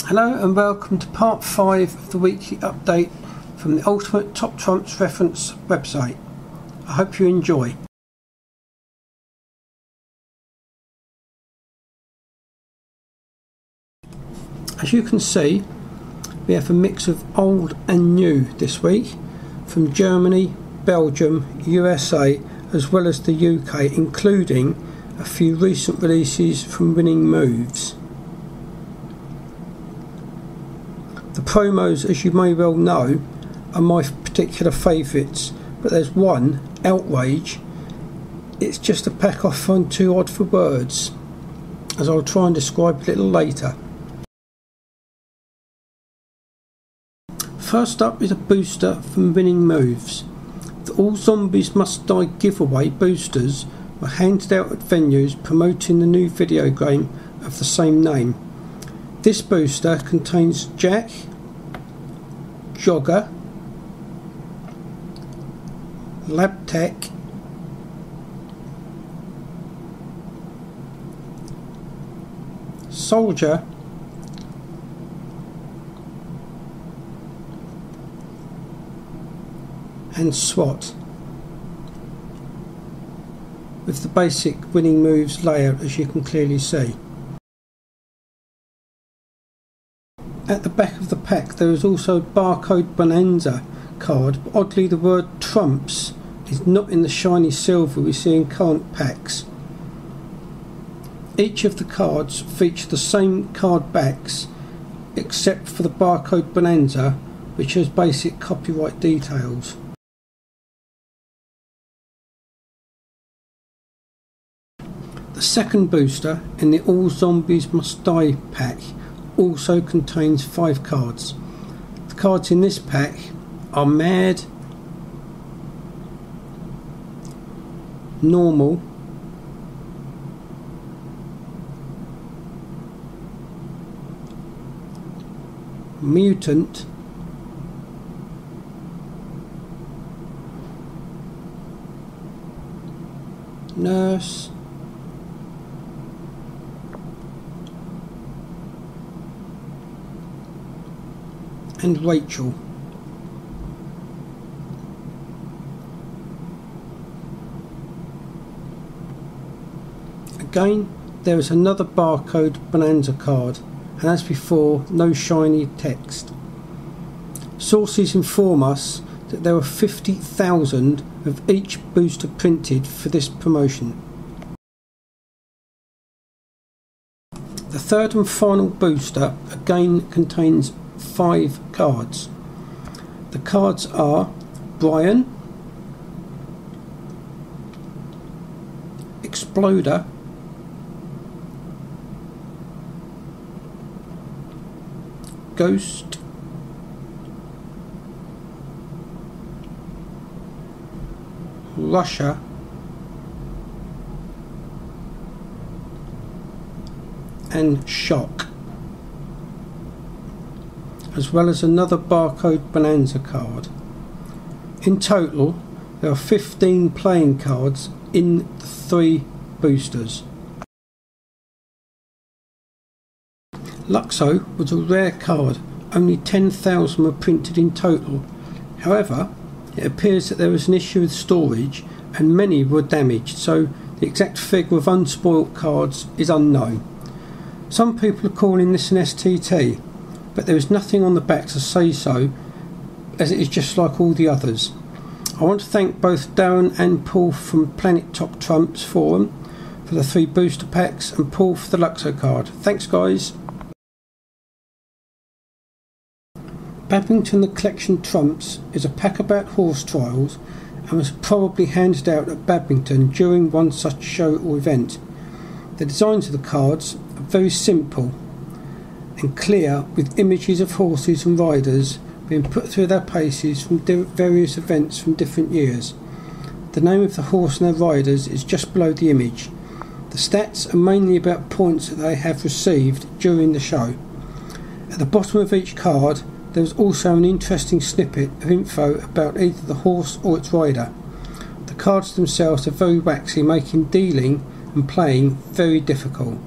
Hello and welcome to part 5 of the weekly update from the Ultimate Top Trumps reference website. I hope you enjoy. As you can see, we have a mix of old and new this week from Germany, Belgium, USA as well as the UK, including a few recent releases from Winning Moves. The promos, as you may well know, are my particular favourites, but there's one, Outrage. It's just a pack I find too odd for words, as I'll try and describe a little later. First up is a booster from Winning Moves. The All Zombies Must Die giveaway boosters were handed out at venues promoting the new video game of the same name. This booster contains Jack, Jogger, Lab Tech, Soldier, and SWAT, with the basic Winning Moves layout as you can clearly see. At the back of the pack there is also a Barcode Bonanza card, but oddly the word Trumps is not in the shiny silver we see in current packs. Each of the cards feature the same card backs except for the Barcode Bonanza, which has basic copyright details. The second booster in the All Zombies Must Die pack also contains 5 cards. The cards in this pack are Mad, Normal, Mutant, Nurse, and Rachel. Again, there is another Barcode Bonanza card, and as before, no shiny text. Sources inform us that there were 50,000 of each booster printed for this promotion. The third and final booster again contains 5 cards. The cards are Brian, Exploder, Ghost, Russia, and Shock, as well as another Barcode Bonanza card. In total, there are 15 playing cards in the 3 boosters. Luxo was a rare card, only 10,000 were printed in total. However, it appears that there was an issue with storage and many were damaged, so the exact figure of unspoilt cards is unknown. Some people are calling this an STT, but there is nothing on the back to say so, as it is just like all the others. I want to thank both Darren and Paul from Planet Top Trumps forum for the 3 booster packs, and Paul for the Luxo card. Thanks guys. Badminton The Collection Trumps is a pack about horse trials and was probably handed out at Badminton during one such show or event. The designs of the cards are very simple and clear, with images of horses and riders being put through their paces from various events from different years. The name of the horse and their riders is just below the image. The stats are mainly about points that they have received during the show. At the bottom of each card there is also an interesting snippet of info about either the horse or its rider. The cards themselves are very waxy, making dealing and playing very difficult.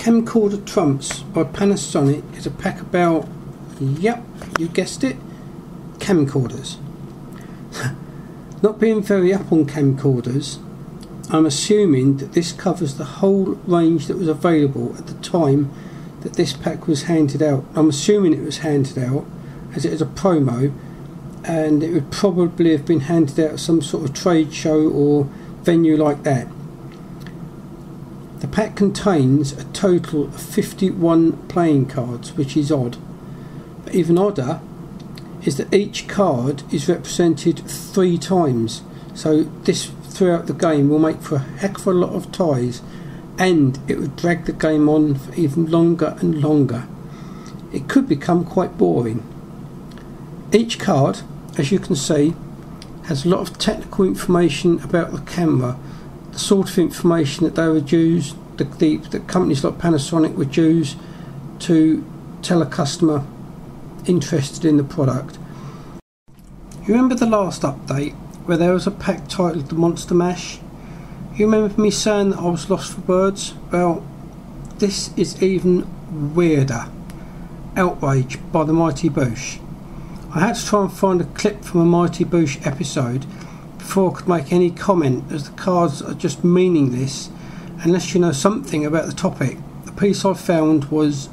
Camcorder Trumps by Panasonic is a pack about, yep, you guessed it, camcorders. Not being very up on camcorders, I'm assuming that this covers the whole range that was available at the time that this pack was handed out. I'm assuming it was handed out as it is a promo, and it would probably have been handed out at some sort of trade show or venue like that. The pack contains a total of 51 playing cards, which is odd. But even odder is that each card is represented 3 times, so this throughout the game will make for a heck of a lot of ties, and it would drag the game on for even longer and longer. It could become quite boring. Each card, as you can see, has a lot of technical information about the camera, the sort of information that they would use, that companies like Panasonic would use to tell a customer interested in the product. You remember the last update where there was a pack titled the Monster Mash? You remember me saying that I was lost for words? Well, this is even weirder. Outrage by the Mighty Boosh. I had to try and find a clip from a Mighty Boosh episode before I could make any comment, as the cards are just meaningless unless you know something about the topic. The piece I found was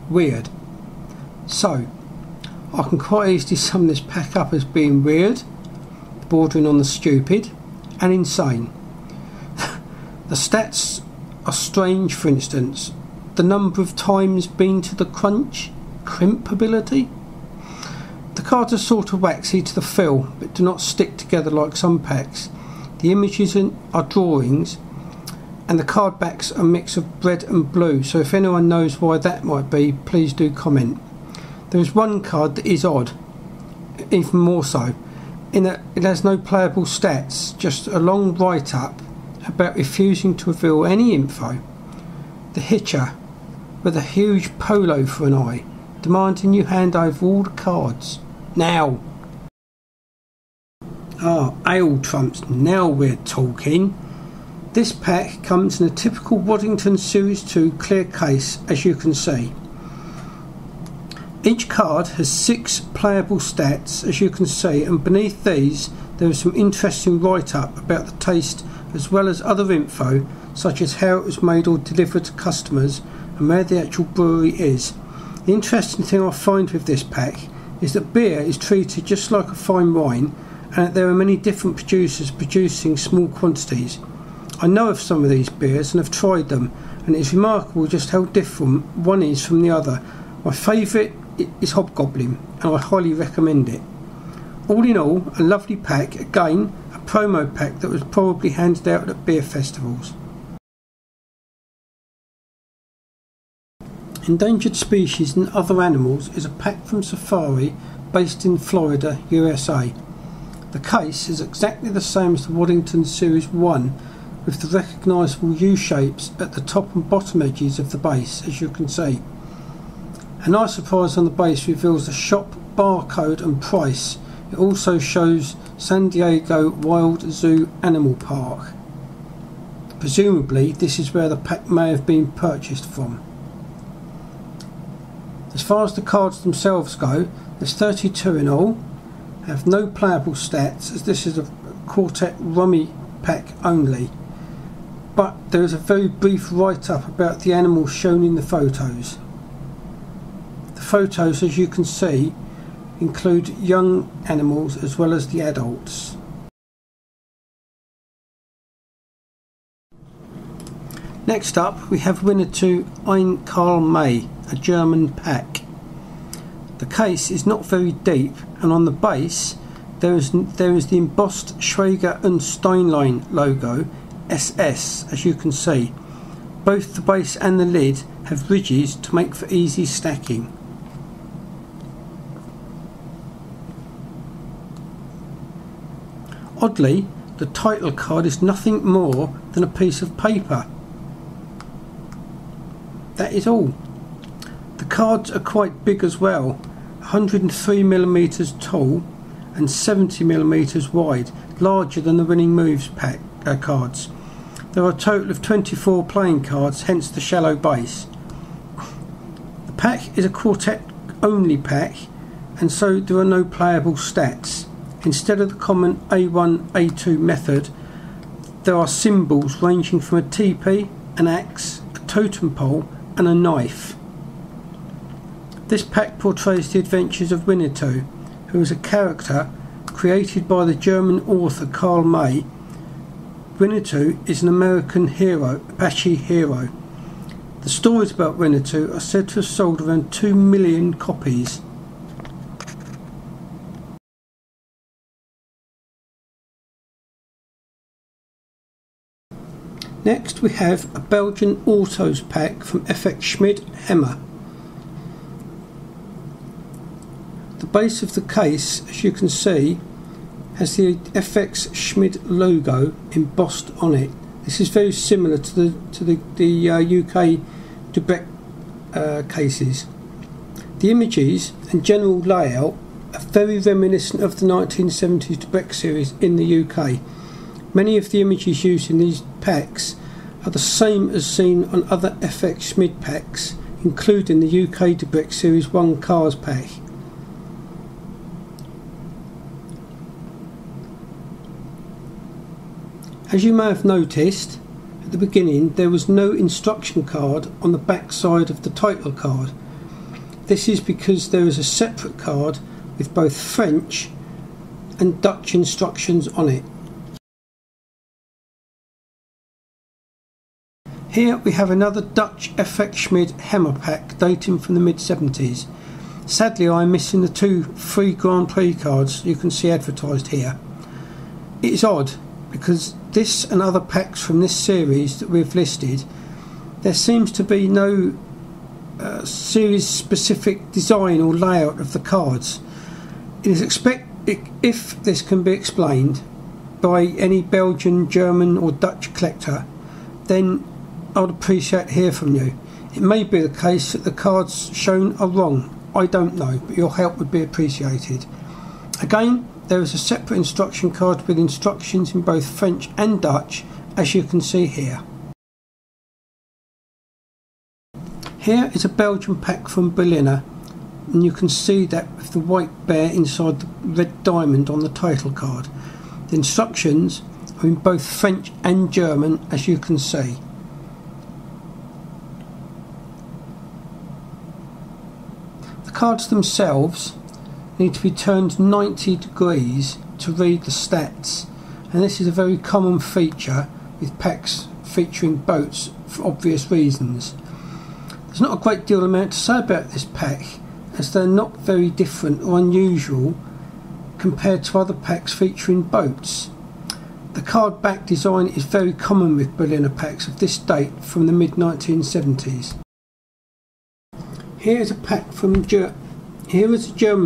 weird. So, I can quite easily sum this pack up as being weird, bordering on the stupid, and insane. The stats are strange, for instance. The number of times been to the crimp ability. The cards are sort of waxy to the feel, but do not stick together like some packs. The images are drawings, and the card backs are a mix of red and blue, so if anyone knows why that might be, please do comment. There is one card that is odd, even more so, in that it has no playable stats, just a long write-up about refusing to reveal any info. The Hitcher, with a huge polo for an eye, demanding you hand over all the cards. Now! Ale trumps, now we're talking. This pack comes in a typical Waddington Series 2 clear case, as you can see. Each card has 6 playable stats, as you can see, and beneath these there is some interesting write-up about the taste, as well as other info such as how it was made or delivered to customers and where the actual brewery is. The interesting thing I find with this pack is that beer is treated just like a fine wine, and that there are many different producers producing small quantities. I know of some of these beers and have tried them, and it is remarkable just how different one is from the other. My favourite is Hobgoblin, and I highly recommend it. All in all, a lovely pack, again a promo pack that was probably handed out at beer festivals. Endangered Species and Other Animals is a pack from Safari based in Florida, USA. The case is exactly the same as the Waddington Series 1, with the recognisable U-shapes at the top and bottom edges of the base, as you can see. A nice surprise on the base reveals the shop barcode and price. It also shows San Diego Wild Zoo Animal Park. Presumably this is where the pack may have been purchased from. As far as the cards themselves go, there's 32 in all. Have no playable stats, as this is a Quartet Rummy pack only, but there is a very brief write-up about the animals shown in the photos. The photos, as you can see, include young animals as well as the adults. Next up we have winner 2 Ein Karl May, a German pack. The case is not very deep, and on the base there is the embossed Schwager and Steinlein logo, SS, as you can see. Both the base and the lid have ridges to make for easy stacking. Oddly, the title card is nothing more than a piece of paper. That is all. The cards are quite big as well, 103mm tall and 70mm wide, larger than the Winning Moves pack cards. There are a total of 24 playing cards, hence the shallow base. The pack is a quartet only pack, and so there are no playable stats. Instead of the common A1, A2 method, there are symbols ranging from a teepee, an axe, a totem pole and a knife. This pack portrays the adventures of Winnetou, who is a character created by the German author Karl May. Winnetou is an American hero, Apache hero. The stories about Winnetou are said to have sold around 2 million copies. Next we have a Belgian Autos pack from FX Schmid Hammer. The base of the case, as you can see, has the FX Schmid logo embossed on it. This is very similar to the UK Dubec cases. The images and general layout are very reminiscent of the 1970s Dubec series in the UK. Many of the images used in these packs are the same as seen on other FX Schmid packs, including the UK Dubec Series 1 Cars pack. As you may have noticed, at the beginning there was no instruction card on the back side of the title card. This is because there is a separate card with both French and Dutch instructions on it. Here we have another Dutch FX Schmid Hammer pack dating from the mid-70s. Sadly I am missing the 2 free Grand Prix cards you can see advertised here. It is odd because this and other packs from this series that we've listed, there seems to be no series specific design or layout of the cards. It is if this can be explained by any Belgian, German or Dutch collector, then I would appreciate to hear from you. It may be the case that the cards shown are wrong, I don't know, but your help would be appreciated. Again, there is a separate instruction card with instructions in both French and Dutch, as you can see here. Here is a Belgian pack from Berliner, and you can see that with the white bear inside the red diamond on the title card. The instructions are in both French and German, as you can see. The cards themselves need to be turned 90 degrees to read the stats, and this is a very common feature with packs featuring boats for obvious reasons. There's not a great deal amount to say about this pack, as they're not very different or unusual compared to other packs featuring boats. The card back design is very common with Berliner packs of this date from the mid-1970s. Here is a German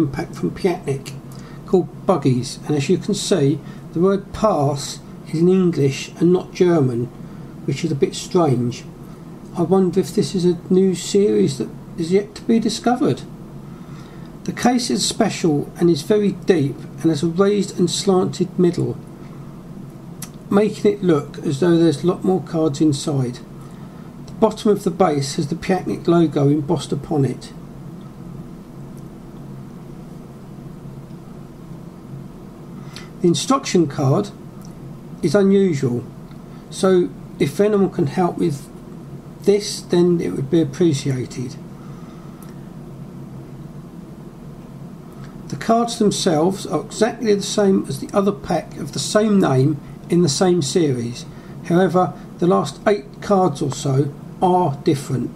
pack from Piatnik called Buggies, and as you can see the word pass is in English and not German, which is a bit strange. I wonder if this is a new series that is yet to be discovered. The case is special and is very deep and has a raised and slanted middle, making it look as though there's a lot more cards inside. The bottom of the base has the Piatnik logo embossed upon it. The instruction card is unusual, so if anyone can help with this, then it would be appreciated. The cards themselves are exactly the same as the other pack of the same name in the same series. However, the last 8 cards or so are different.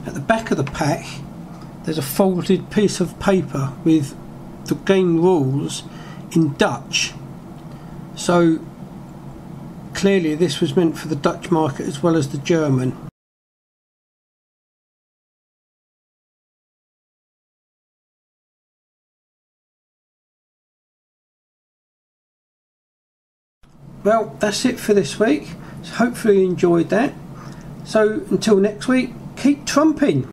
At the back of the pack there's a folded piece of paper with the game rules in Dutch, so clearly this was meant for the Dutch market as well as the German. Well, that's it for this week, so hopefully you enjoyed that. So until next week, keep trumping!